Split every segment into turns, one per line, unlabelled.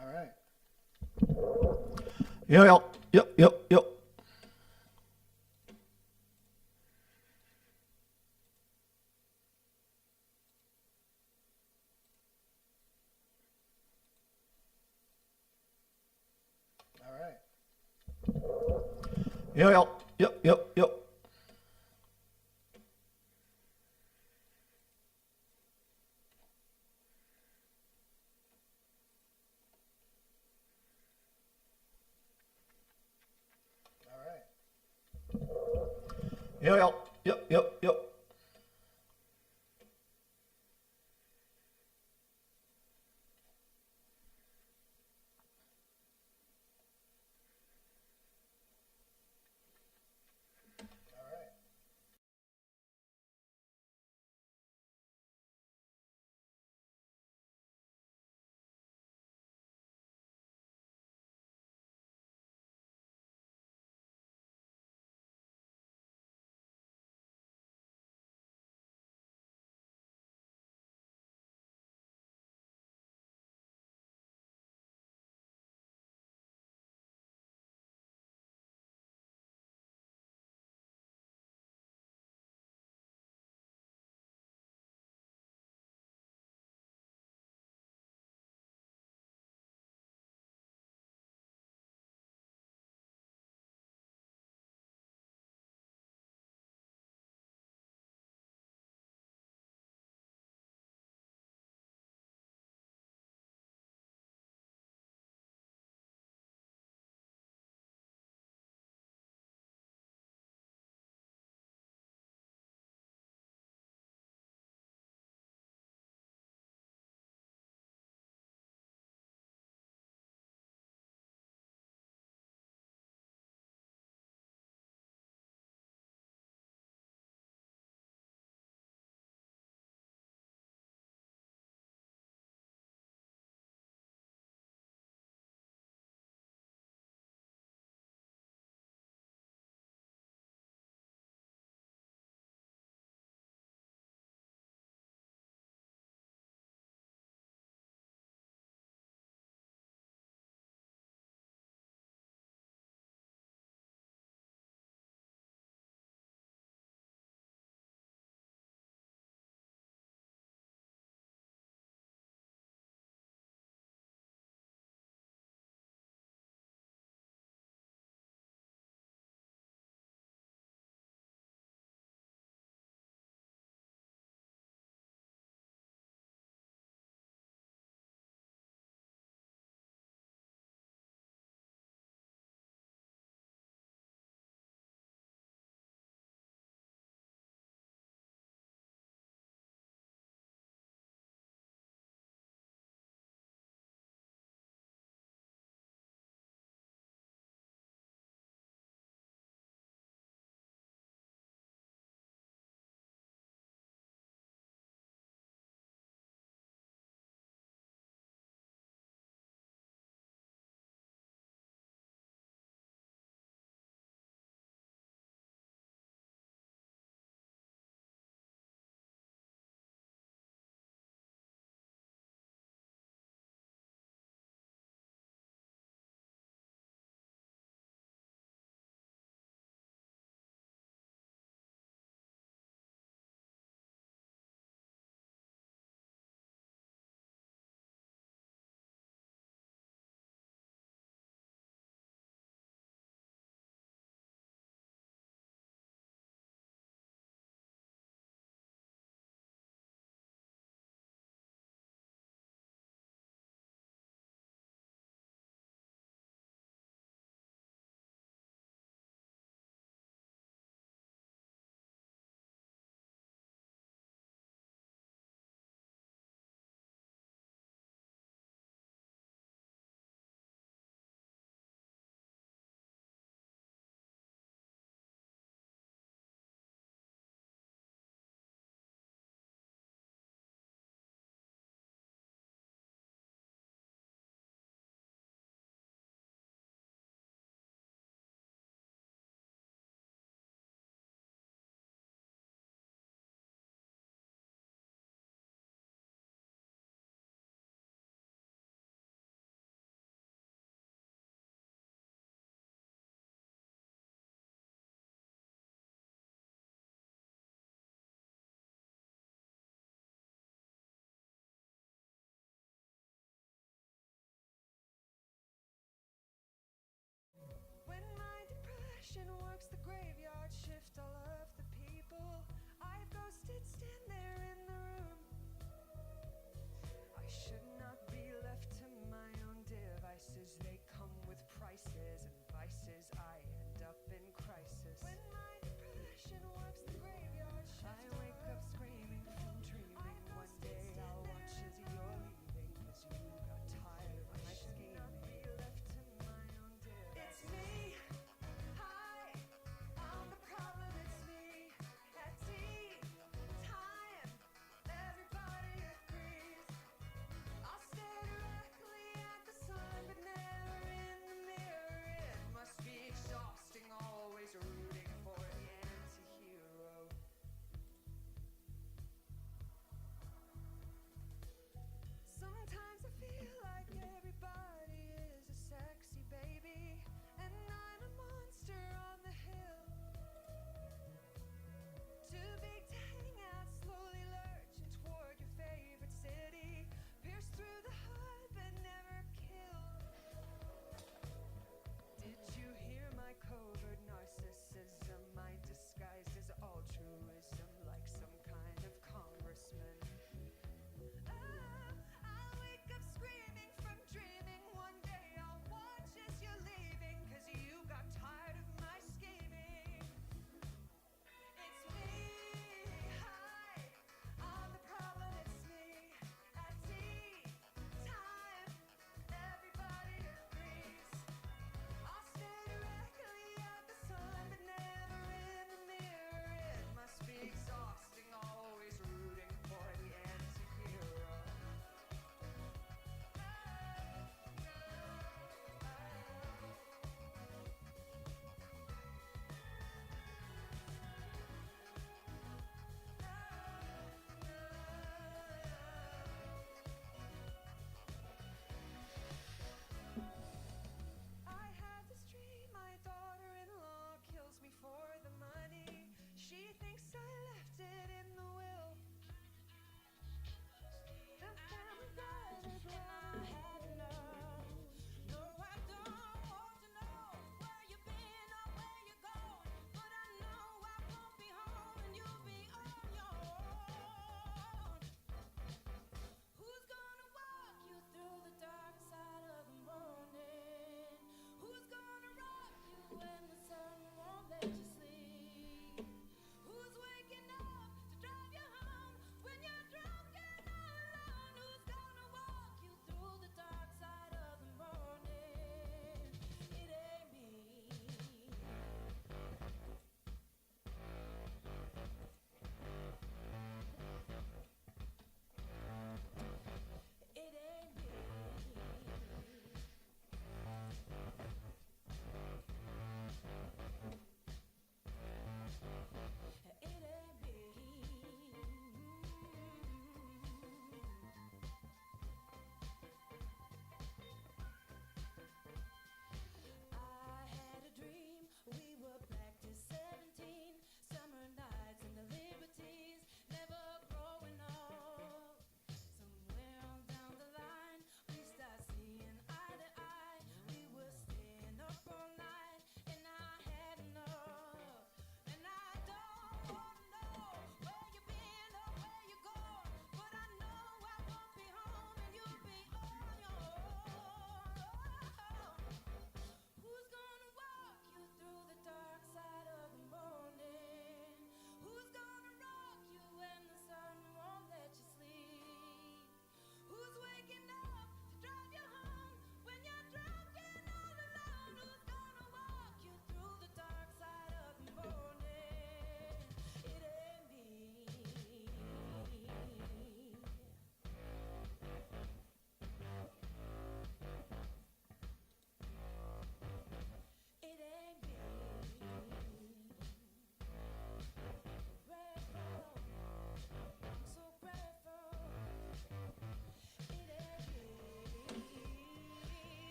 All right.
Yo, yo, yo, yo, yo.
All right.
Yo, yo, yo, yo, yo.
All right.
Yo, yo, yo, yo, yo.
All right.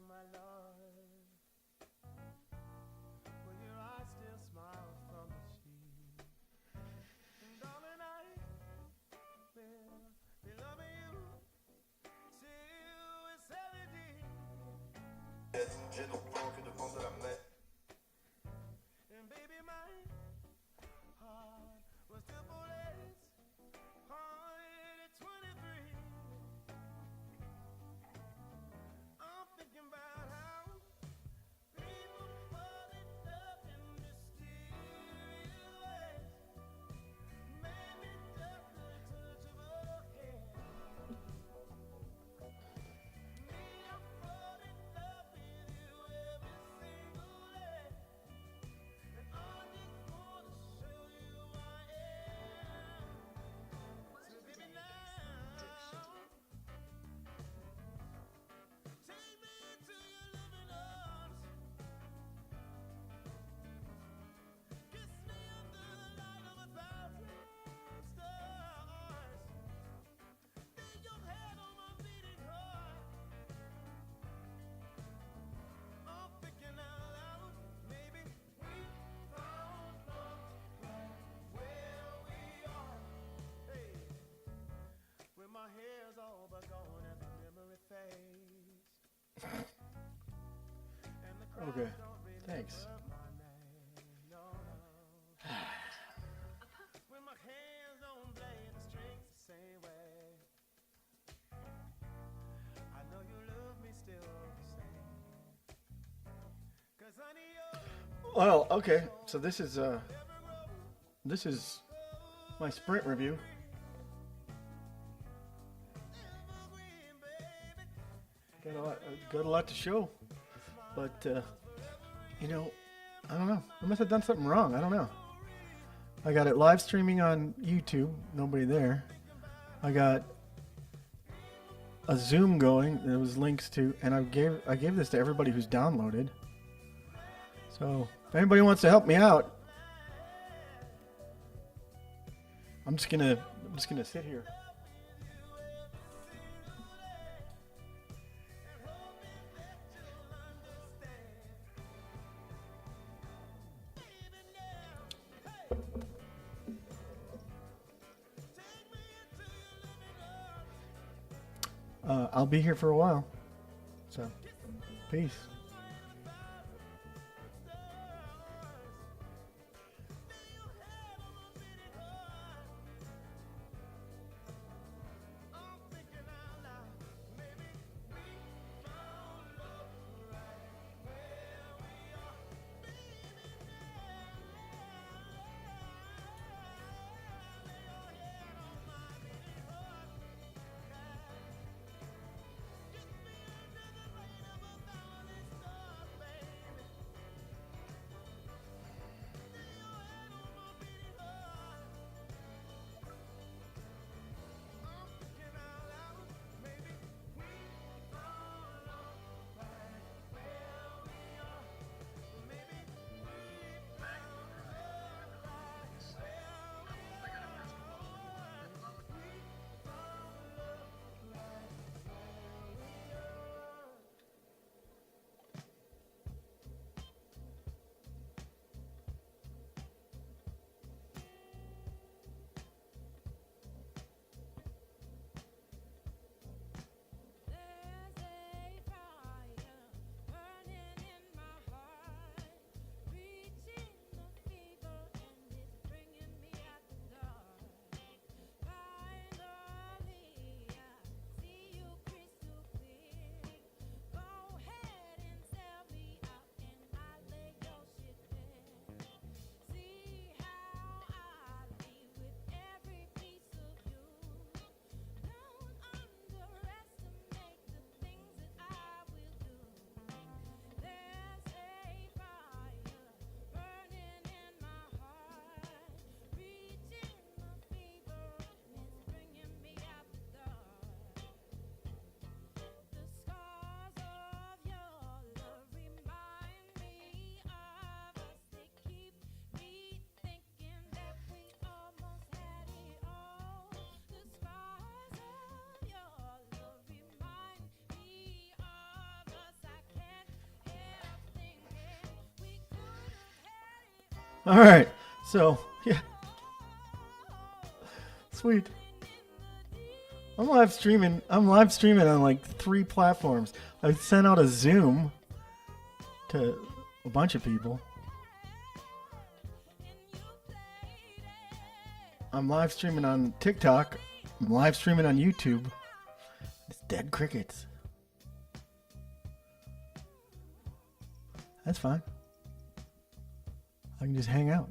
my love. Will your eyes still smile from the sheet? And darling, I will be loving you till eternity.
J'ai donc pas que de prendre de la mer.
And baby, my heart was still bullets at 23. I'm thinking about how people fall in love in mysterious ways. Maybe just a touch of a hand. Me, I fall in love with you every single day. And I just wanna show you I am. So baby, now take me into your loving arms. Kiss me under the light of 1,000 stars. Lay your head on my beating heart. I'm thinking out loud. Maybe we found love right where we are. Hey, when my hair's all but gone and the memory fades, and the crowd
Okay,
don't remember
thanks.
my name, no, no. When my hands don't play the strings the same way, I know you love me still the same. 'Cause honey, you're
Well, okay. So this is my sprint review.
evergreen, baby.
Got a lot to show, but you know, I don't know. I must have done something wrong. I don't know. I got it live streaming on YouTube. Nobody there. I got a Zoom going. There was links to, and I gave this to everybody who's downloaded. So if anybody wants to help me out, I'm just gonna sit here. I'll be here for a while. So, peace. All right. So, yeah. Sweet. I'm live streaming on like 3 platforms. I sent out a Zoom to a bunch of people. I'm live streaming on TikTok. I'm live streaming on YouTube. It's dead crickets. That's fine. I can just hang out.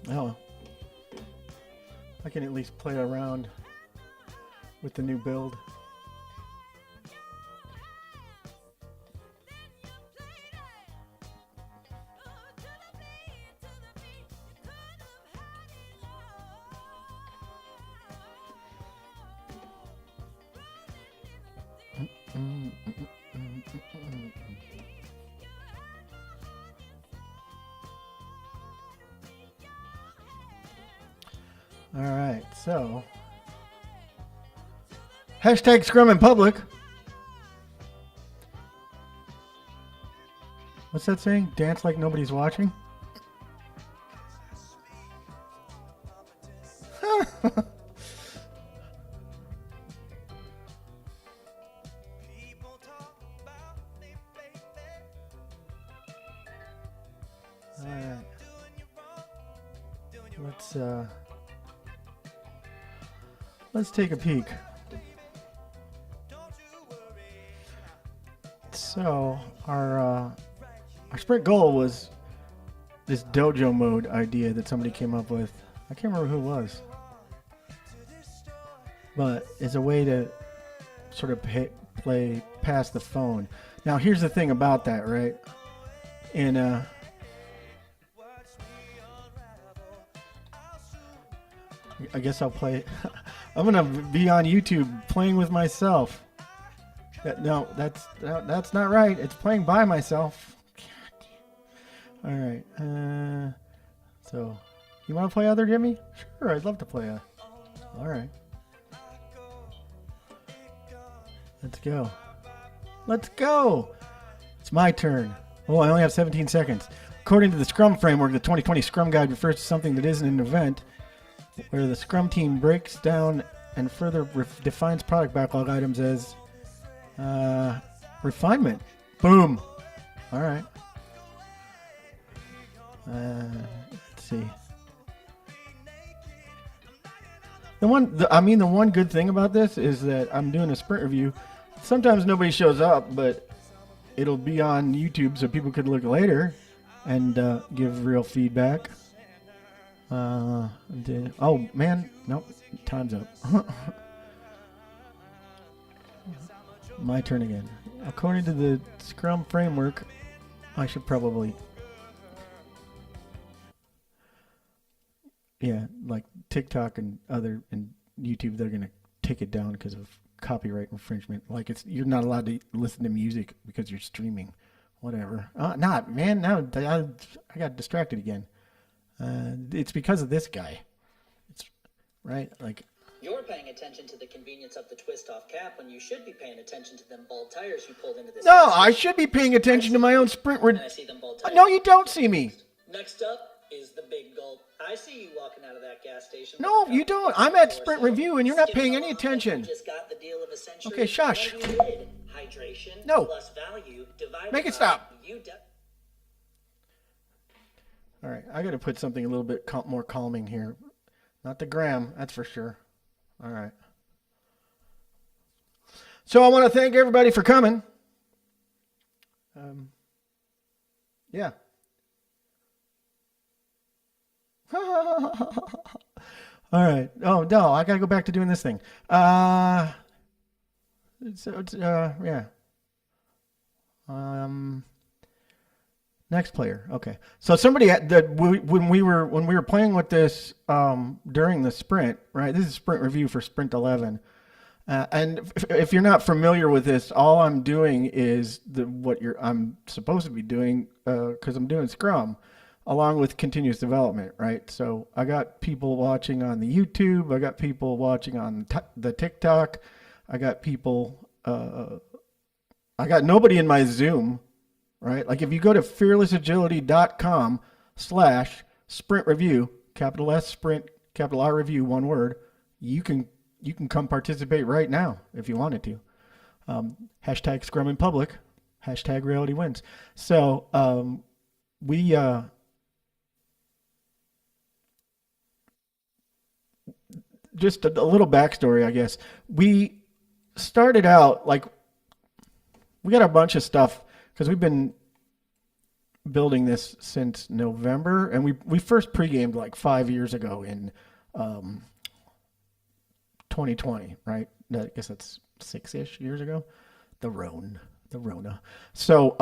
Oh, I can at least play around with the new build. All right, so hashtag Scrum in public. What's that saying? Dance like nobody's watching?
People talk about me, baby.
All right,
Doing you wrong, doing you
let's take a peek.
don't you worry.
So our sprint goal was this dojo mode idea that somebody came up with. I can't remember who it was, but it's a way to sort of play past the phone. Now here's the thing about that, right? In I guess I'll play. I'm gonna be on YouTube playing with myself. No, that's not right. It's playing by myself. God. All right. So, you want to play other Jimmy? Sure, I'd love to play a. All right. Let's go. Let's go. It's my turn. Oh, I only have 17 seconds. According to the Scrum framework, the 2020 Scrum Guide refers to something that isn't an event, where the Scrum team breaks down and further defines product backlog items as refinement. Boom. All right. Let's see. The one good thing about this is that I'm doing a sprint review. Sometimes nobody shows up, but it'll be on YouTube so people could look later and give real feedback. Oh man, nope, time's up. My turn again. According to the Scrum framework, I should probably, like TikTok and YouTube, they're gonna take it down because of copyright infringement. Like you're not allowed to listen to music because you're streaming. Whatever. Now I got distracted again. It's because of this guy. It's right, like.
You're paying attention to the convenience of the twist-off cap when you should be paying attention to them bald tires you pulled into this.
No, I should be paying attention to my own sprint.
And I see them bald tires.
No, you don't see me.
Next up is the big gulp. I see you walking out of that gas station.
No, you don't. I'm at sprint review, and you're not paying any attention.
You just got the deal of a century.
Okay, shush.
What you did, hydration
No.
plus value divided
Make it
by
stop. All right, I got to put something a little bit more calming here. Not the gram, that's for sure. All right. So I want to thank everybody for coming. Yeah. All right. Oh no, I gotta go back to doing this thing. Yeah. Next player. Okay. So somebody when we were playing with this during the sprint, right? This is sprint review for sprint 11. And if you're not familiar with this, all I'm doing is I'm supposed to be doing because I'm doing Scrum, along with continuous development, right? So I got people watching on the YouTube, I got people watching on the TikTok, I got people, I got nobody in my Zoom, right? Like if you go to fearlessagility.com/sprint review, capital S sprint, capital R review, one word, you can come participate right now if you wanted to. Hashtag Scrum in public, hashtag reality wins. So we just a little backstory, I guess. We started out like we got a bunch of stuff because we've been building this since November, and we first pre-gamed like 5 years ago in 2020, right? I guess that's 6-ish years ago. The Rona. So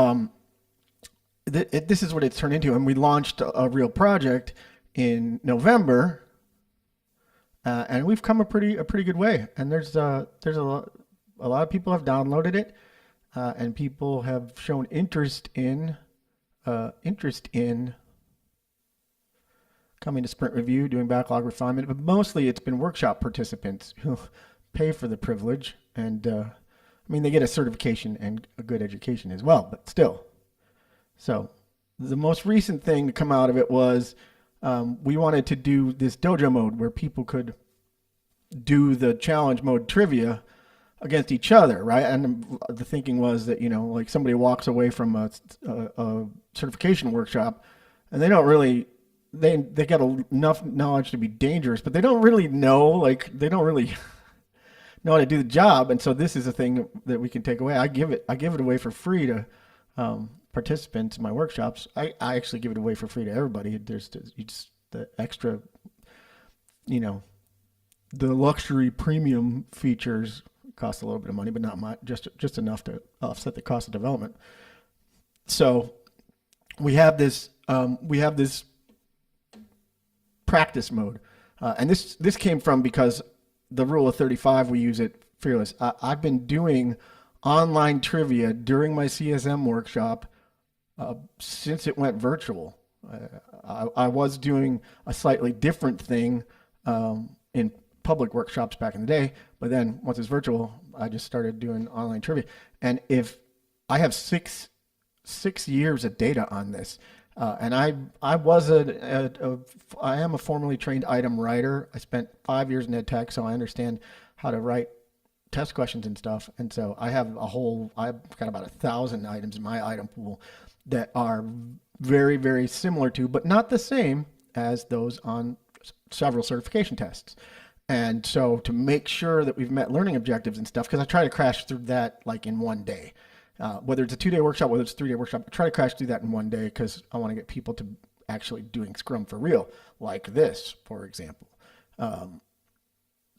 this is what it's turned into, and we launched a real project in November, and we've come a pretty good way. And there's a lot of people have downloaded it, and people have shown interest in coming to Sprint Review, doing backlog refinement, but mostly it's been workshop participants who pay for the privilege, and I mean they get a certification and a good education as well, but still. So the most recent thing to come out of it was we wanted to do this dojo mode where people could do the challenge mode trivia against each other, right? And the thinking was that, like somebody walks away from a certification workshop and they don't really, they got enough knowledge to be dangerous, but they don't really know know how to do the job. And so this is a thing that we can take away. I give it away for free to participants in my workshops. I actually give it away for free to everybody. There's just the extra, the luxury premium features cost a little bit of money, but not much, just enough to offset the cost of development. So we have this practice mode, and this came from because the rule of 35 we use at Fearless. I've been doing online trivia during my CSM workshop since it went virtual. I was doing a slightly different thing in public workshops back in the day, but then once it's virtual, I just started doing online trivia. And if I have six years of data on this, and I am a formally trained item writer. I spent 5 years in ed tech, so I understand how to write test questions and stuff. And so I've got about 1,000 items in my item pool that are very, very similar to, but not the same as those on several certification tests. And so to make sure that we've met learning objectives and stuff, because I try to crash through that like in one day. Whether it's a 2-day workshop, whether it's a 3-day workshop, I try to crash through that in one day because I want to get people to actually doing Scrum for real, like this, for example.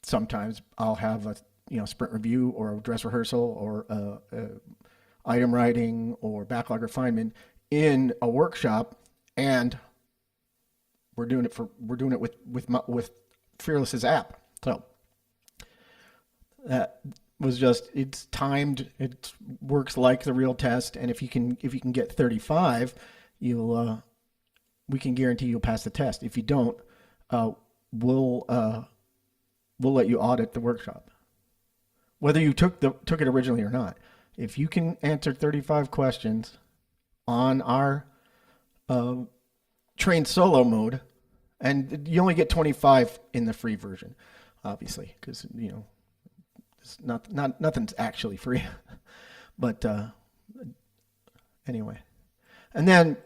Sometimes I'll have a sprint review or a dress rehearsal or item writing or backlog refinement in a workshop, and we're doing it with Fearless's app. So that was it's timed. It works like the real test, and if you can get 35, we can guarantee you'll pass the test. If you don't, we'll let you audit the workshop, whether you took it originally or not. If you can answer 35 questions on our trained solo mode, and you only get 25 in the free version, obviously, because it's nothing's actually free. But anyway, and then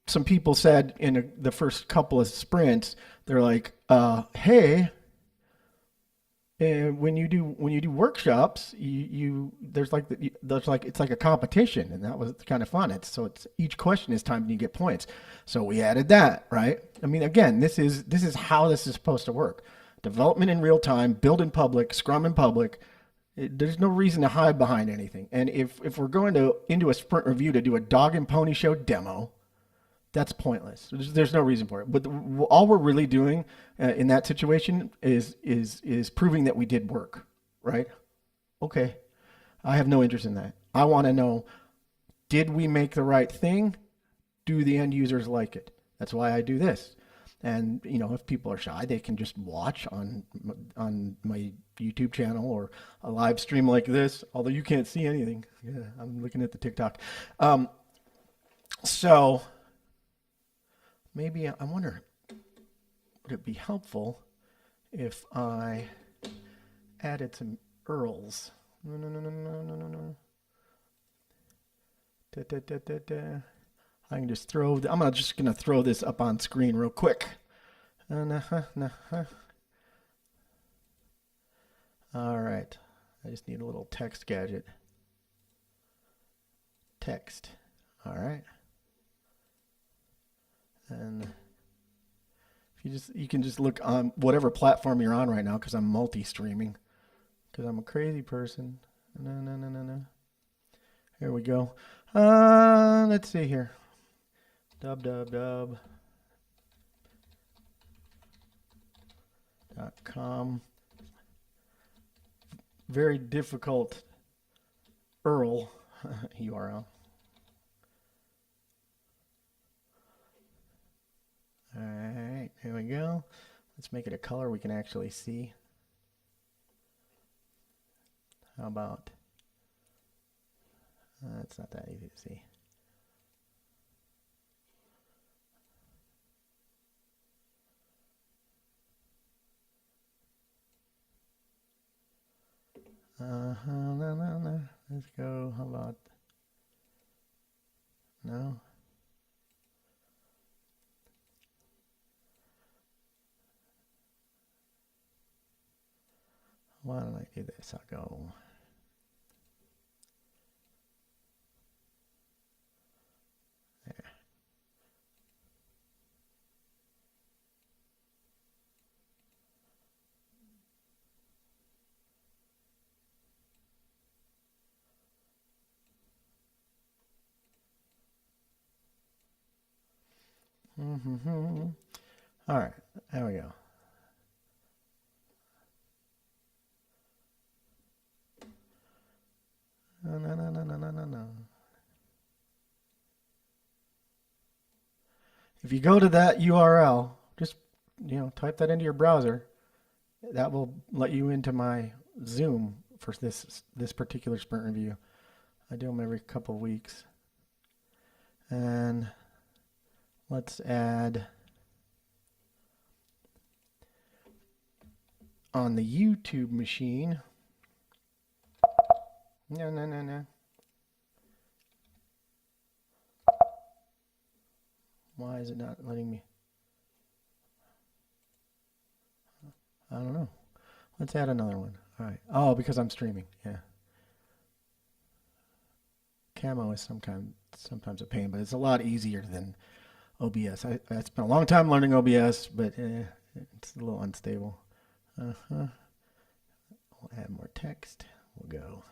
some people said in the first couple of sprints, they're like, "Hey, And when you do workshops, you there's like it's like a competition, and that was kind of fun. It's each question is timed and you get points. So we added that, right? I mean, again, this is how this is supposed to work. Development in real time, build in public, scrum in public. There's no reason to hide behind anything. And if we're going to into a sprint review to do a dog and pony show demo, that's pointless. There's no reason for it. But all we're really doing in that situation is proving that we did work, right? Okay, I have no interest in that. I want to know, did we make the right thing? Do the end users like it? That's why I do this. And if people are shy, they can just watch on my YouTube channel or a live stream like this. Although you can't see anything. Yeah, I'm looking at the TikTok. So. Maybe I wonder, would it be helpful if I added some URLs? No. I can just I'm just gonna throw this up on screen real quick. All right, I just need a little text gadget. Text. All right. And if you can just look on whatever platform you're on right now, because I'm multi-streaming, because I'm a crazy person. No. Here we go. Let's see here. www.com. Very difficult URL URL. All right, here we go. Let's make it a color we can actually see. How about, it's not that easy to see. No. Let's go, how about, no. Why don't I do this? I'll go. There. All right, there we go. No. If you go to that URL, just type that into your browser. That will let you into my Zoom for this particular sprint review. I do them every couple of weeks. And let's add on the YouTube machine. No. Why is it not letting me? I don't know. Let's add another one. All right. Oh, because I'm streaming. Yeah. Camo is sometimes a pain, but it's a lot easier than OBS. I spent a long time learning OBS, but it's a little unstable. We'll add more text. We'll go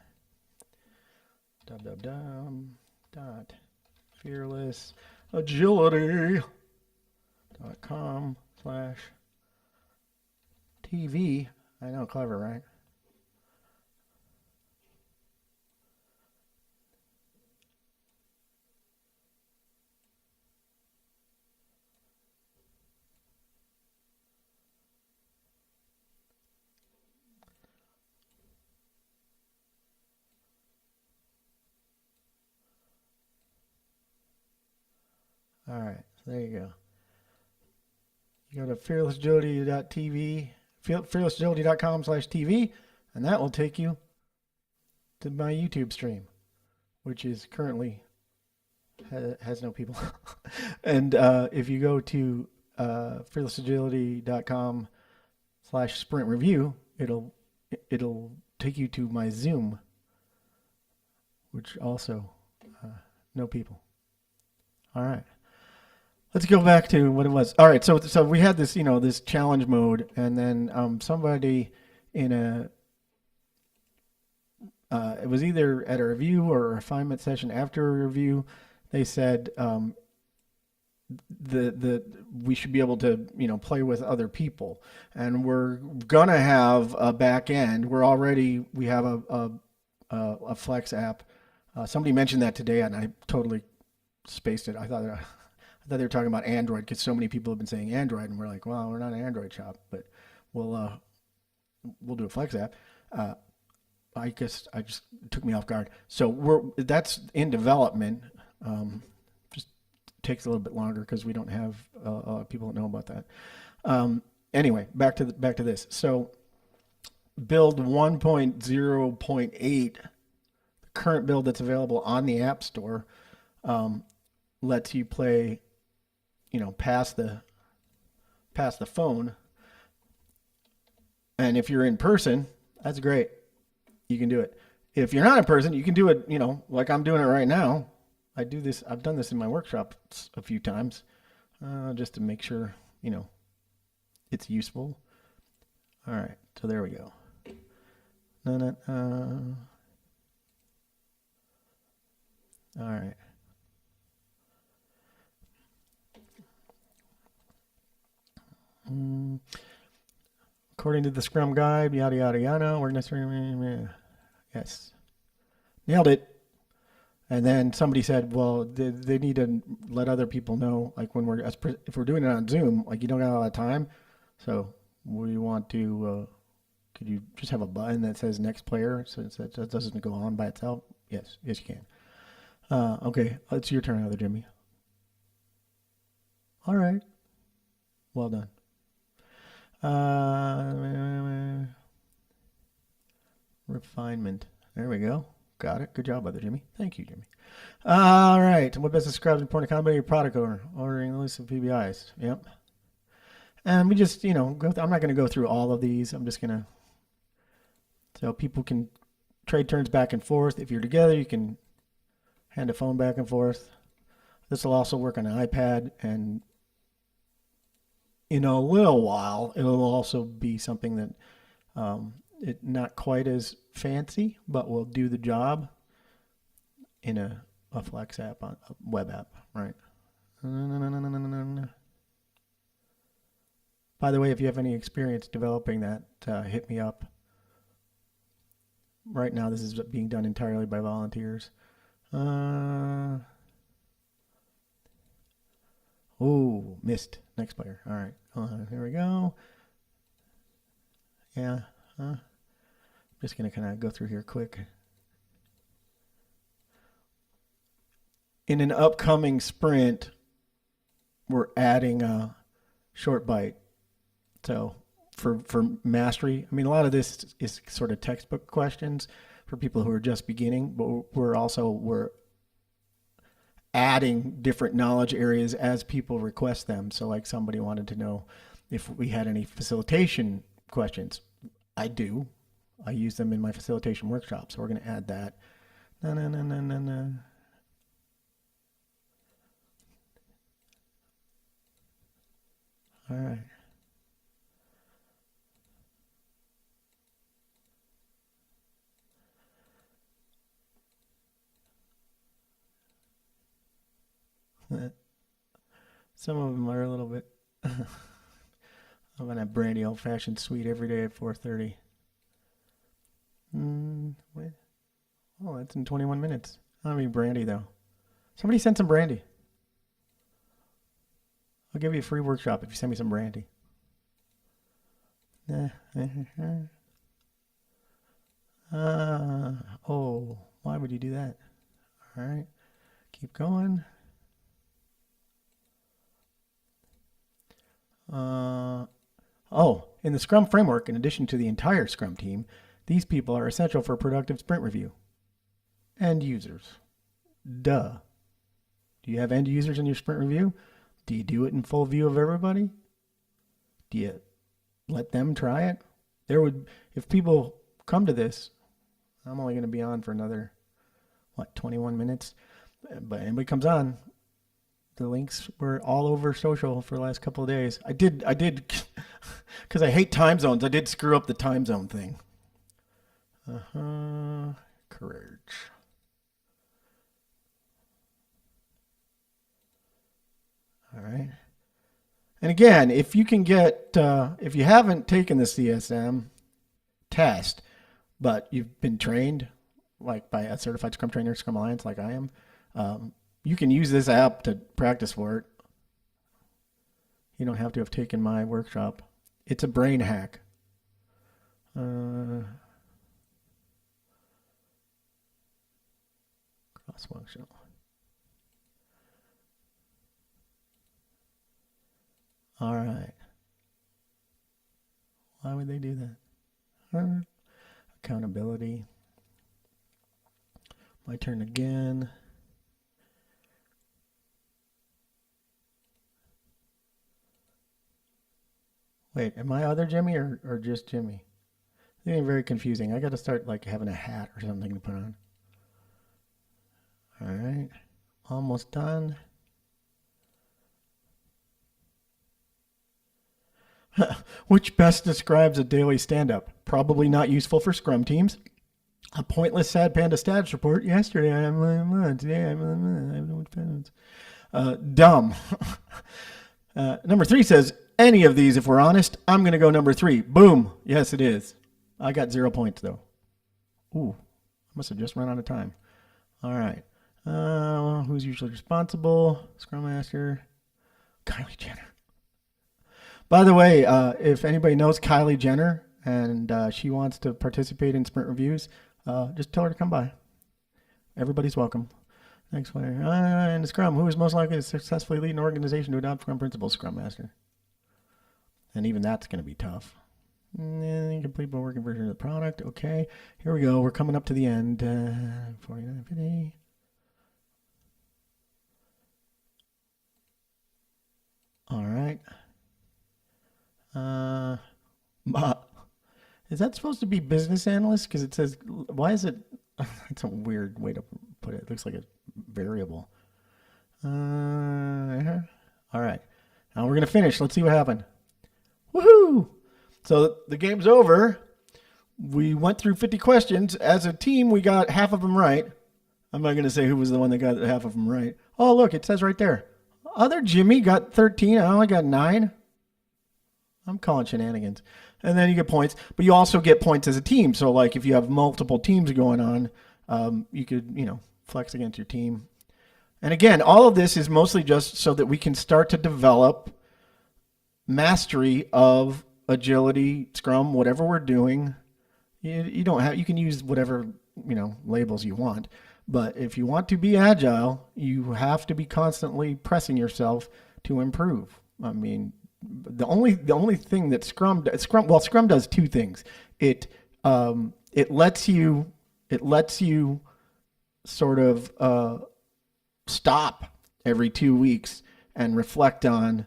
www.fearlessagility.com/TV. I know, clever, right? All right, so there you go. You go to fearlessagility.tv, fearlessagility.com/TV, and that will take you to my YouTube stream, which is currently has no people. And if you go to fearlessagility.com/sprint review, it'll it'll take you to my Zoom, which also no people. All right. Let's go back to what it was. All right, so we had this, this challenge mode, and then somebody in it was either at a review or a refinement session after a review, they said we should be able to play with other people, and we're gonna have a back end. We have a Flex app. Somebody mentioned that today, and I totally spaced it. I thought they were talking about Android because so many people have been saying Android, and we're like, well, we're not an Android shop, but we'll do a Flex app. I guess I just took me off guard. So that's in development. Just takes a little bit longer because we don't have people that know about that. Anyway, back to this. So build 1.0.8, the current build that's available on the App Store, lets you play, past the phone. And if you're in person, that's great. You can do it. If you're not in person, you can do it, like I'm doing it right now. I've done this in my workshops a few times, just to make sure, it's useful. All right, so there we go. All right. According to the Scrum guide, yada yada yada. We're necessarily, yes, nailed it. And then somebody said, well, they need to let other people know, like if we're doing it on Zoom, like you don't got a lot of time, so we want to. Could you just have a button that says next player, so that doesn't go on by itself? Yes, you can. Okay, it's your turn, Other Jimmy. All right, well done. Refinement. There we go. Got it. Good job, Other Jimmy. Thank you, Jimmy. All right. What best describes important accountability of product owner? Ordering the list of PBIs. Yep. And we just, I'm not going to go through all of these. I'm just going to, so people can trade turns back and forth. If you're together, you can hand a phone back and forth. This will also work on an iPad, and in a little while, it'll also be something that it not quite as fancy, but will do the job in a Flex app, a web app, right? By the way, if you have any experience developing that, hit me up. Right now, this is being done entirely by volunteers. Oh, missed. Next player. All right. Here we go. Yeah. I'm just going to kind of go through here quick. In an upcoming sprint, we're adding a short bite. So for mastery, I mean, a lot of this is sort of textbook questions for people who are just beginning, but we're adding different knowledge areas as people request them. So like somebody wanted to know if we had any facilitation questions. I do. I use them in my facilitation workshop. So we're going to add that. No. All right. Some of them are a little bit. I'm gonna have brandy old fashioned sweet every day at 4:30. Wait. Oh, that's in 21 minutes. I don't need brandy though. Somebody send some brandy. I'll give you a free workshop if you send me some brandy. Oh, why would you do that? All right, keep going. In the Scrum framework, in addition to the entire Scrum team, these people are essential for productive sprint review. End users. Duh. Do you have end users in your sprint review? Do you do it in full view of everybody? Do you let them try it? If people come to this. I'm only going to be on for another, 21 minutes. But anybody comes on, the links were all over social for the last couple of days. I did, because I hate time zones. I did screw up the time zone thing. Courage. All right. And again, if you can get, if you haven't taken the CSM test, but you've been trained, like by a certified Scrum trainer, Scrum Alliance, like I am, you can use this app to practice for it. You don't have to have taken my workshop. It's a brain hack. Cross-functional. All right. Why would they do that? Accountability. My turn again. Wait, am I other Jimmy or just Jimmy? It's getting very confusing. I got to start like having a hat or something to put on. All right. Almost done. Which best describes a daily stand-up? Probably not useful for Scrum teams. A pointless sad panda status report. Yesterday I'm today I'm dumb. Number 3 says, any of these, if we're honest, I'm going to go number 3. Boom. Yes, it is. I got 0 points though. Ooh, I must have just run out of time. All right. Who's usually responsible? Scrum Master. Kylie Jenner. By the way, if anybody knows Kylie Jenner and she wants to participate in sprint reviews, just tell her to come by. Everybody's welcome. Next one. In the Scrum, who is most likely to successfully lead an organization to adopt Scrum principles? Scrum Master. And even that's going to be tough. Complete but working version of the product. Okay, here we go. We're coming up to the end. 49.50. All right. Is that supposed to be business analyst? Because it says, why is it? It's a weird way to put it. It looks like a variable. All right. Now we're going to finish. Let's see what happened. Woohoo! So the game's over. We went through 50 questions. As a team, we got half of them right. I'm not going to say who was the one that got half of them right. Oh, look, it says right there. Other Jimmy got 13. I only got 9. I'm calling shenanigans. And then you get points, but you also get points as a team. So like if you have multiple teams going on, you could, flex against your team. And again, all of this is mostly just so that we can start to develop mastery of agility, Scrum, whatever we're doing. You don't have, you can use whatever, labels you want. But if you want to be agile, you have to be constantly pressing yourself to improve. I mean, the only thing that Scrum does 2 things. It lets you sort of stop every 2 weeks and reflect on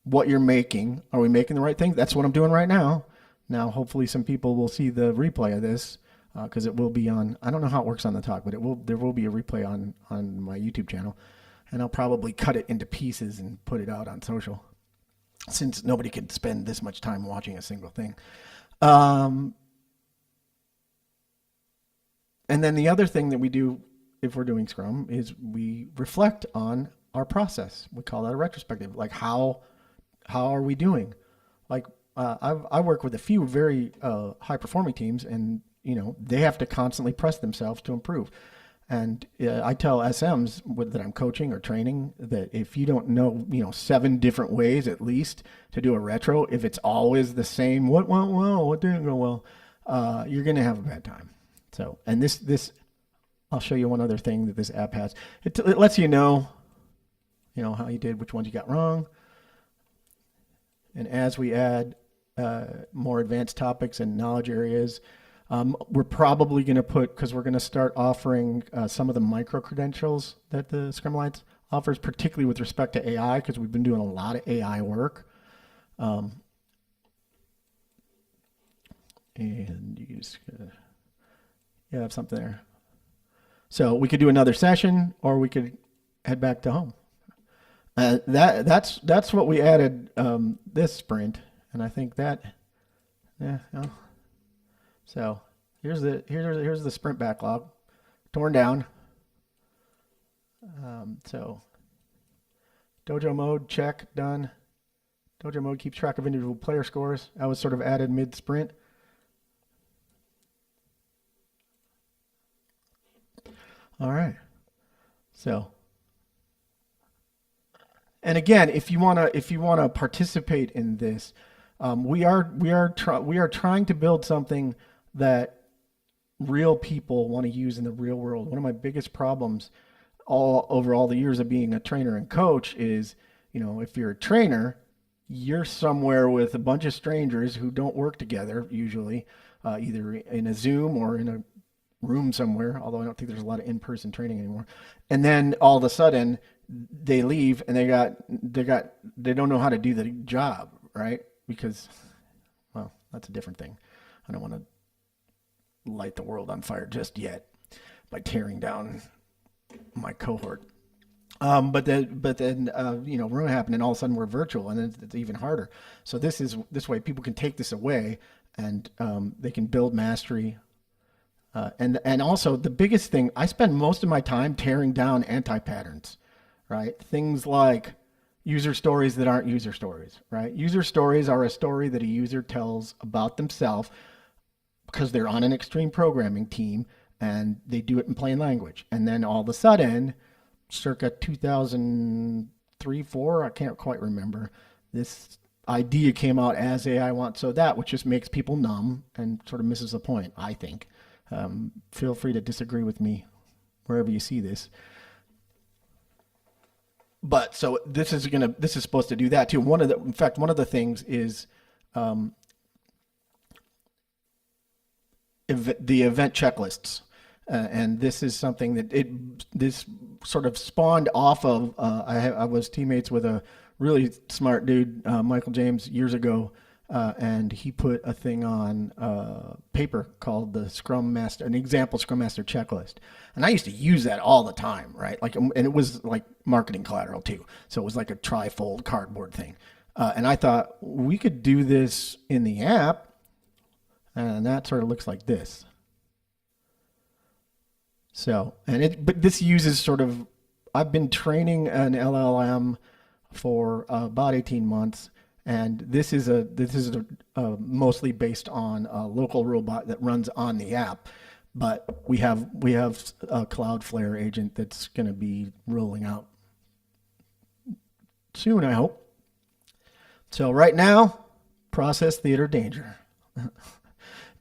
what you're making. Are we making the right thing? That's what I'm doing right now. Now, hopefully some people will see the replay of this because it will be on, I don't know how it works on the talk, but there will be a replay on my YouTube channel, and I'll probably cut it into pieces and put it out on social, since nobody can spend this much time watching a single thing. And then the other thing that we do if we're doing Scrum is we reflect on our process. We call that a retrospective. Like how are we doing? Like I work with a few very high performing teams, and they have to constantly press themselves to improve. And I tell SMs that I'm coaching or training that if you don't know, 7 different ways at least to do a retro, if it's always the same, what went well, what didn't go well, you're going to have a bad time. So, and this, I'll show you one other thing that this app has. It lets you know how you did, which ones you got wrong. And as we add more advanced topics and knowledge areas, we're probably going to because we're going to start offering some of the micro credentials that the Scrum Alliance offers, particularly with respect to AI, because we've been doing a lot of AI work. And you just you have something there. So we could do another session, or we could head back to home. That's what we added this sprint, and I think that So here's the sprint backlog, torn down. So dojo mode check, done. Dojo mode keeps track of individual player scores. I was sort of added mid sprint. All right. So, and again, if you wanna participate in this, we are trying to build something that real people want to use in the real world. One of my biggest problems over all the years of being a trainer and coach is, if you're a trainer, you're somewhere with a bunch of strangers who don't work together usually, either in a Zoom or in a room somewhere, although I don't think there's a lot of in-person training anymore. And then all of a sudden they leave and they don't know how to do the job, right? Because, well, that's a different thing. I don't want to light the world on fire just yet by tearing down my cohort. But then Rona happened, and all of a sudden we're virtual, and it's even harder. So this way people can take this away, and they can build mastery. And also the biggest thing, I spend most of my time tearing down anti-patterns, right? Things like user stories that aren't user stories, right? User stories are a story that a user tells about themselves because they're on an extreme programming team and they do it in plain language. And then all of a sudden, circa 2003, 4, I can't quite remember, this idea came out as AI wants so that, which just makes people numb and sort of misses the point, I think. Feel free to disagree with me wherever you see this. But so this is supposed to do that too. One of the things is the event checklists. And this is something that this sort of spawned off of. I was teammates with a really smart dude, Michael James, years ago, and he put a thing on paper called the Scrum Master, an example Scrum Master checklist. And I used to use that all the time, right? And it was like marketing collateral too. So it was like a tri-fold cardboard thing. And I thought we could do this in the app, and that sort of looks like this. So, but this uses sort of, I've been training an LLM for about 18 months, and this is mostly based on a local robot that runs on the app. But we have a Cloudflare agent that's going to be rolling out soon, I hope. So right now, process theater danger.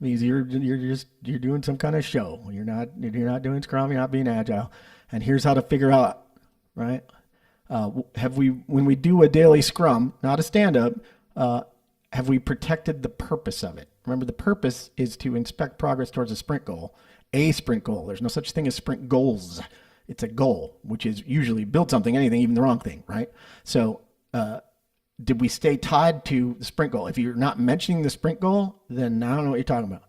Means you're doing some kind of show. You're not doing Scrum. You're not being agile. And here's how to figure out, right? When we do a daily Scrum, not a stand-up, have we protected the purpose of it? Remember, the purpose is to inspect progress towards a sprint goal. A sprint goal. There's no such thing as sprint goals. It's a goal, which is usually build something, anything, even the wrong thing, right? So did we stay tied to the sprint goal? If you're not mentioning the sprint goal, then I don't know what you're talking about.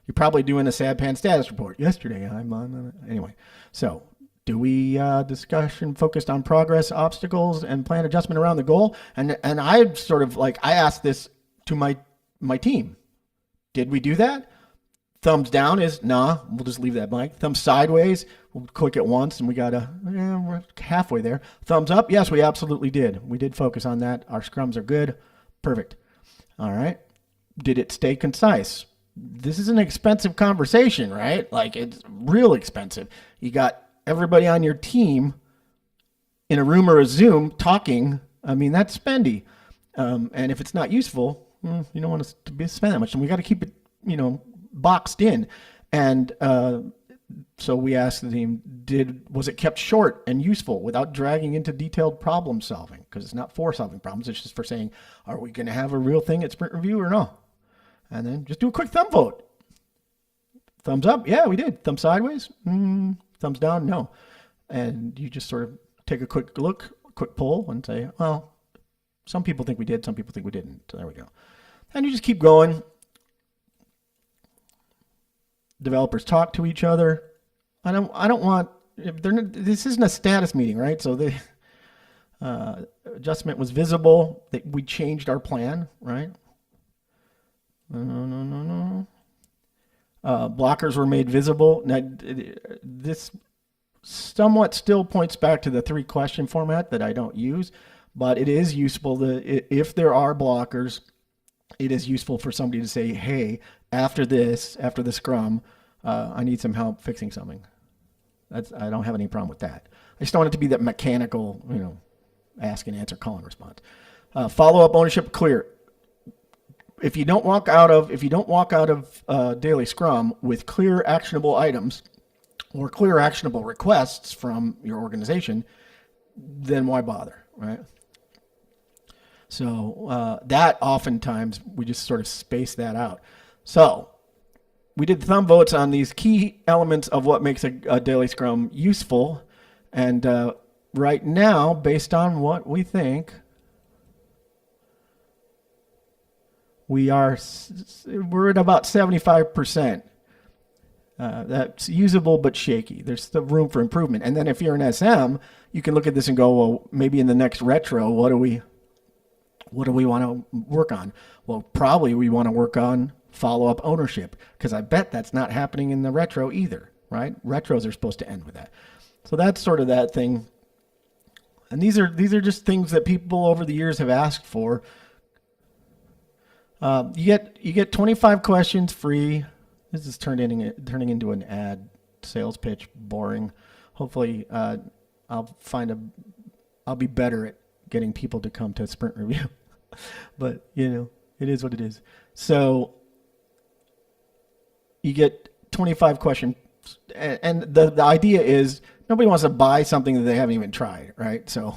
You're probably doing a SADPAN status report. Yesterday, I'm on. Anyway, so do we discussion focused on progress, obstacles, and plan adjustment around the goal? And I sort of I asked this to my team. Did we do that? Thumbs down is nah. We'll just leave that blank. Thumbs sideways, we'll click it once, and we're halfway there. Thumbs up, yes, we absolutely did. We did focus on that. Our scrums are good. Perfect. All right. Did it stay concise? This is an expensive conversation, right? It's real expensive. You got everybody on your team in a room or a Zoom talking. I mean, that's spendy. And if it's not useful, you don't want us to spend that much. And we got to keep it, boxed in. And so we asked the team, was it kept short and useful without dragging into detailed problem solving? Because it's not for solving problems. It's just for saying, are we going to have a real thing at sprint review or no? And then just do a quick thumb vote. Thumbs up? Yeah, we did. Thumb sideways? Thumbs down? No. And you just sort of take a quick look, quick poll, and say, well, some people think we did, some people think we didn't. So there we go. And you just keep going. developers talk to each other. I don't want, if they're not, this isn't a status meeting, right? So the adjustment was visible. That we changed our plan, right? No. Blockers were made visible. Now, this somewhat still points back to the 3-question format that I don't use, but it is useful if there are blockers, it is useful for somebody to say, hey, after the scrum, I need some help fixing something. I don't have any problem with that. I just don't want it to be that mechanical, ask and answer, call and response. Follow-up ownership clear. If you don't walk out of daily scrum with clear actionable items or clear actionable requests from your organization, then why bother, right? So that oftentimes we just sort of space that out. So we did thumb votes on these key elements of what makes a daily scrum useful. And right now, based on what we think, we're at about 75%. That's usable but shaky. There's still room for improvement. And then if you're an SM, you can look at this and go, well, maybe in the next retro, what do we want to work on? Well, probably we want to work on follow-up ownership, because I bet that's not happening in the retro either, right? Retros are supposed to end with that. So that's sort of that thing. And these are just things that people over the years have asked for. You get 25 questions free. This is turning into an ad sales pitch. Boring. Hopefully, I'll be better at getting people to come to a sprint review. But it is what it is. So you get 25 questions, and the idea is nobody wants to buy something that they haven't even tried, right? So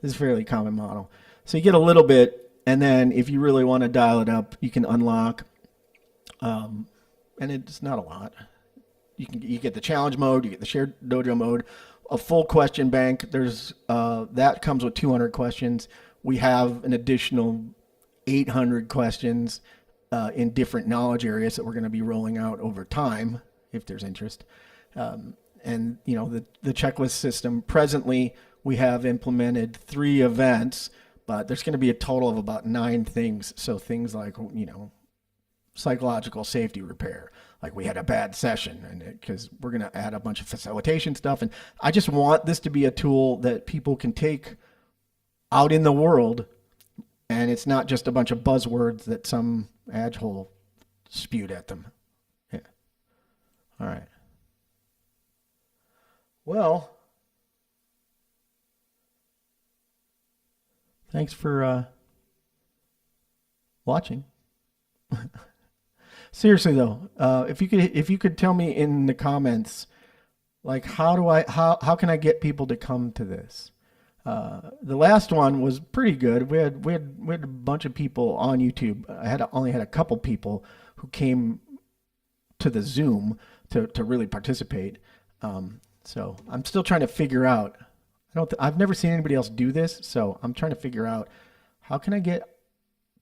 this is a fairly common model. So you get a little bit. And then if you really want to dial it up, you can unlock, and it's not a lot. You get the challenge mode, you get the shared dojo mode, a full question bank. There's that comes with 200 questions. We have an additional 800 questions in different knowledge areas that we're going to be rolling out over time if there's interest. And the checklist system. Presently, we have implemented 3 events. But there's going to be a total of about 9 things. So things like, psychological safety repair. Like we had a bad session, and because we're going to add a bunch of facilitation stuff. And I just want this to be a tool that people can take out in the world. And it's not just a bunch of buzzwords that some adhole spewed at them. Yeah. All right. Well, thanks for watching. Seriously though, if you could tell me in the comments, like how can I get people to come to this? The last one was pretty good. We had a bunch of people on YouTube. I only had a couple people who came to the Zoom to really participate. So I'm still trying to figure out. I've never seen anybody else do this, so I'm trying to figure out how can I get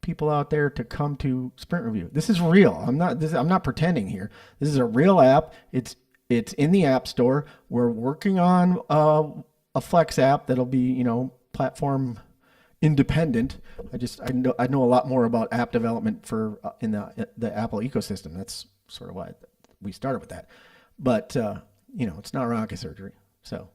people out there to come to Sprint Review. This is real. I'm not pretending here. This is a real app. It's in the App Store. We're working on a Flex app that'll be platform independent. I know a lot more about app development for in the Apple ecosystem. That's sort of why we started with that. But it's not rocket surgery. So.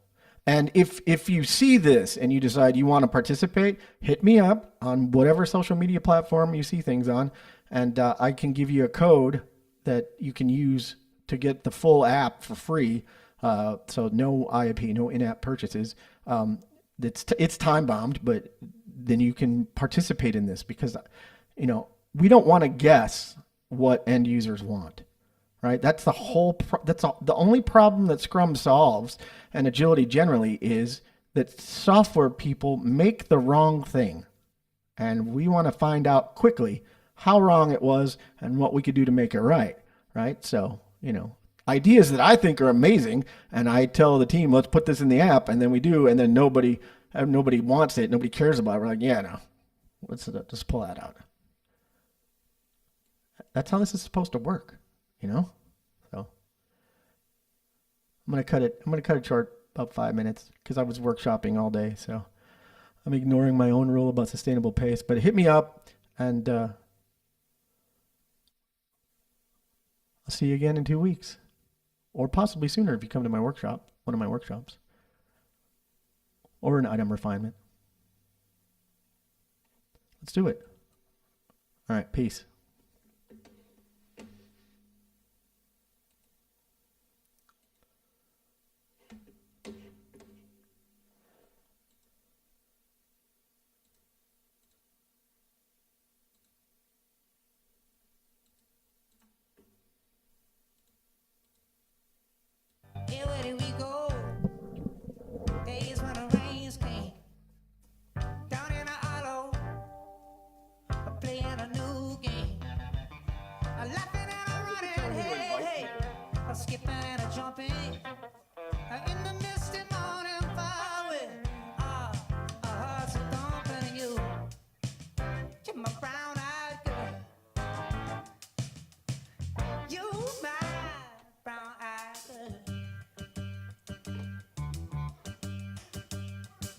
And if you see this and you decide you want to participate, hit me up on whatever social media platform you see things on, and I can give you a code that you can use to get the full app for free. So no IAP, no in-app purchases. It's time bound, but then you can participate in this because we don't want to guess what end users want. Right? That's the the only problem that Scrum solves, and agility generally, is that software people make the wrong thing. And we want to find out quickly how wrong it was and what we could do to make it right. Right? So, ideas that I think are amazing, and I tell the team, let's put this in the app, and then we do, and then nobody wants it, nobody cares about it. We're like, yeah, no, let's just pull that out. That's how this is supposed to work. So I'm gonna cut it short about 5 minutes because I was workshopping all day. So I'm ignoring my own rule about sustainable pace. But hit me up, and I'll see you again in 2 weeks, or possibly sooner if you come to my workshop, one of my workshops, or an item refinement. Let's do it. All right, peace.